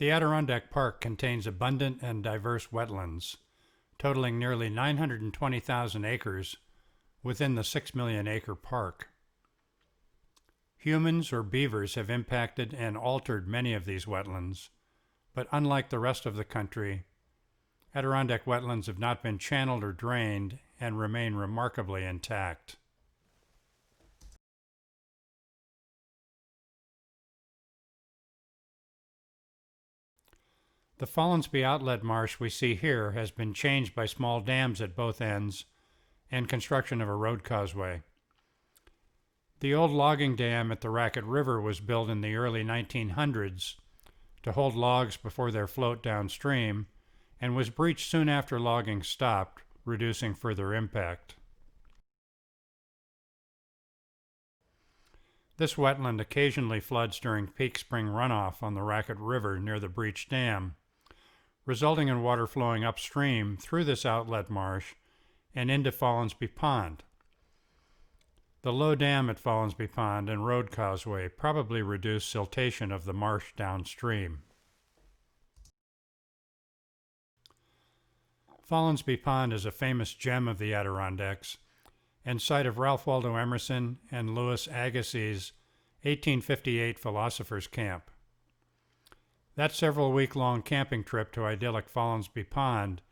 The Adirondack Park contains abundant and diverse wetlands, totaling nearly 920,000 acres within the 6 million acre park. Humans or beavers have impacted and altered many of these wetlands, but unlike the rest of the country, Adirondack wetlands have not been channeled or drained and remain remarkably intact. The Fallensby outlet marsh we see here has been changed by small dams at both ends and construction of a road causeway. The old logging dam at the Racket River was built in the early 1900s to hold logs before their float downstream and was breached soon after logging stopped, reducing further impact. This wetland occasionally floods during peak spring runoff on the Racket River near the breached dam, resulting in water flowing upstream through this outlet marsh and into Fallensby Pond. The low dam at Fallensby Pond and road causeway probably reduced siltation of the marsh downstream. Fallensby Pond is a famous gem of the Adirondacks and site of Ralph Waldo Emerson and Louis Agassiz's 1858 Philosopher's Camp. That several-week-long camping trip to idyllic Fallensby Pond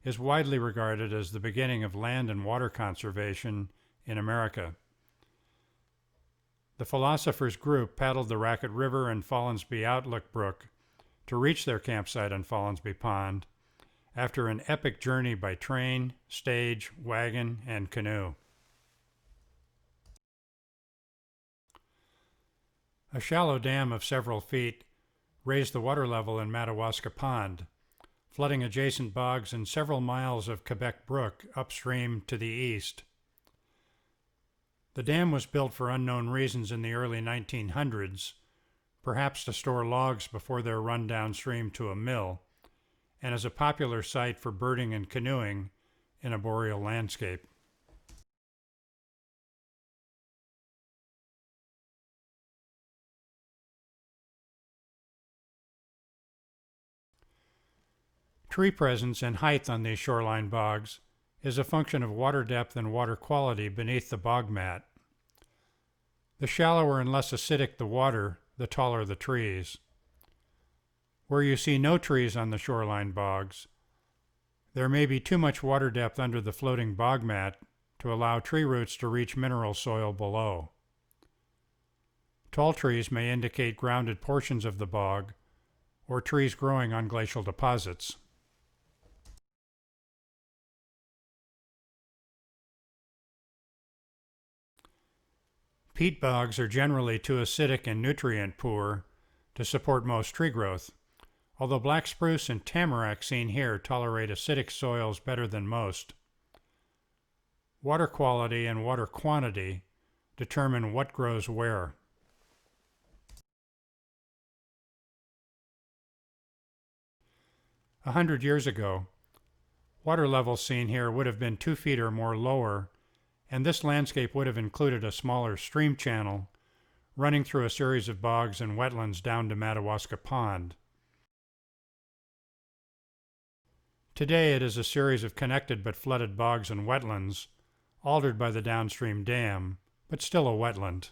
is widely regarded as the beginning of land and water conservation in America. The philosophers' group paddled the Racket River and Fallensby Outlook Brook to reach their campsite on Fallensby Pond after an epic journey by train, stage, wagon, and canoe. A shallow dam of several feet raised the water level in Madawaska Pond, flooding adjacent bogs and several miles of Quebec Brook upstream to the east. The dam was built for unknown reasons in the early 1900s, perhaps to store logs before they're run downstream to a mill, and as a popular site for birding and canoeing in a boreal landscape. Tree presence and height on these shoreline bogs is a function of water depth and water quality beneath the bog mat. The shallower and less acidic the water, the taller the trees. Where you see no trees on the shoreline bogs, there may be too much water depth under the floating bog mat to allow tree roots to reach mineral soil below. Tall trees may indicate grounded portions of the bog or trees growing on glacial deposits. Peat bogs are generally too acidic and nutrient poor to support most tree growth, although black spruce and tamarack seen here tolerate acidic soils better than most. Water quality and water quantity determine what grows where. A 100 years ago, water levels seen here would have been 2 feet or more lower, and this landscape would have included a smaller stream channel running through a series of bogs and wetlands down to Madawaska Pond. Today it is a series of connected but flooded bogs and wetlands, altered by the downstream dam, but still a wetland.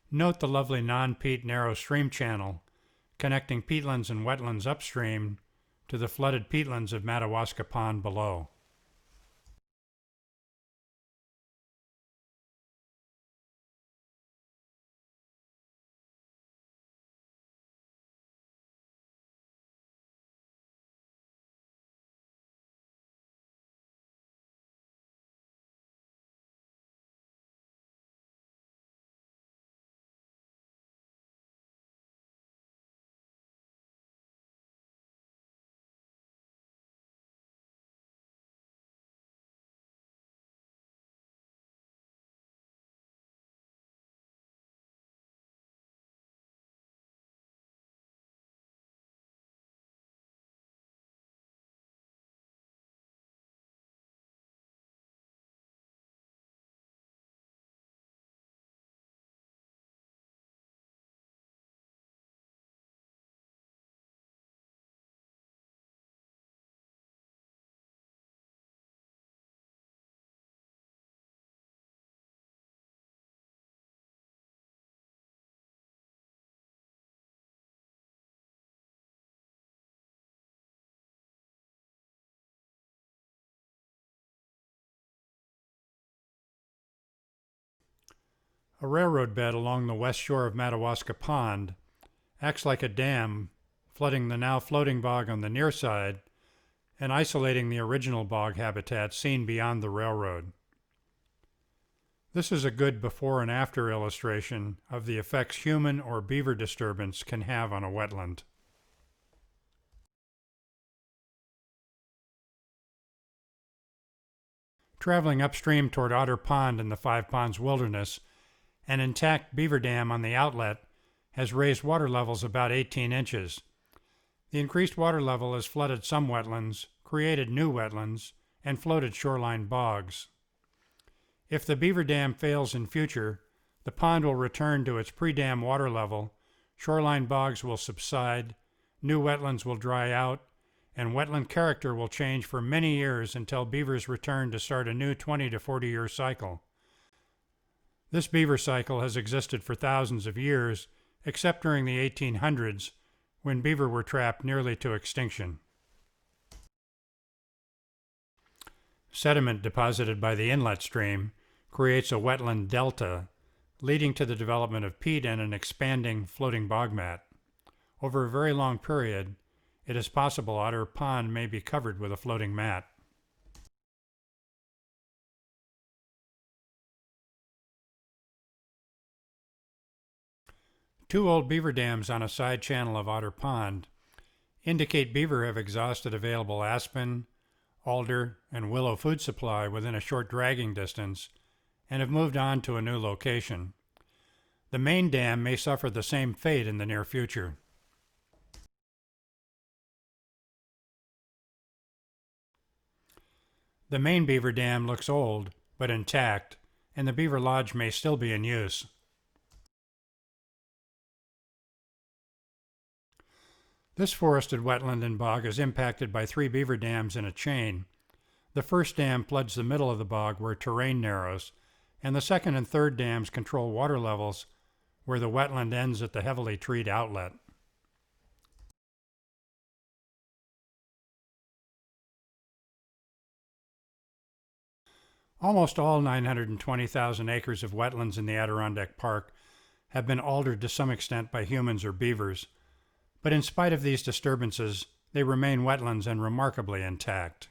Note the lovely non-peat narrow stream channel connecting peatlands and wetlands upstream to the flooded peatlands of Madawaska Pond below. A railroad bed along the west shore of Madawaska Pond acts like a dam, flooding the now floating bog on the near side and isolating the original bog habitat seen beyond the railroad. This is a good before and after illustration of the effects human or beaver disturbance can have on a wetland. Traveling upstream toward Otter Pond in the Five Ponds Wilderness, an intact beaver dam on the outlet has raised water levels about 18 inches. The increased water level has flooded some wetlands, created new wetlands, and floated shoreline bogs. If the beaver dam fails in future, the pond will return to its pre-dam water level, shoreline bogs will subside, new wetlands will dry out, and wetland character will change for many years until beavers return to start a new 20 to 40-year cycle. This beaver cycle has existed for thousands of years, except during the 1800s, when beaver were trapped nearly to extinction. Sediment deposited by the inlet stream creates a wetland delta, leading to the development of peat and an expanding floating bog mat. Over a very long period, it is possible Otter Pond may be covered with a floating mat. Two old beaver dams on a side channel of Otter Pond indicate beaver have exhausted available aspen, alder, and willow food supply within a short dragging distance and have moved on to a new location. The main dam may suffer the same fate in the near future. The main beaver dam looks old, but intact, and the beaver lodge may still be in use. This forested wetland and bog is impacted by 3 beaver dams in a chain. The first dam floods the middle of the bog where terrain narrows, and the second and third dams control water levels where the wetland ends at the heavily treed outlet. Almost all 920,000 acres of wetlands in the Adirondack Park have been altered to some extent by humans or beavers, but in spite of these disturbances, they remain wetlands and remarkably intact.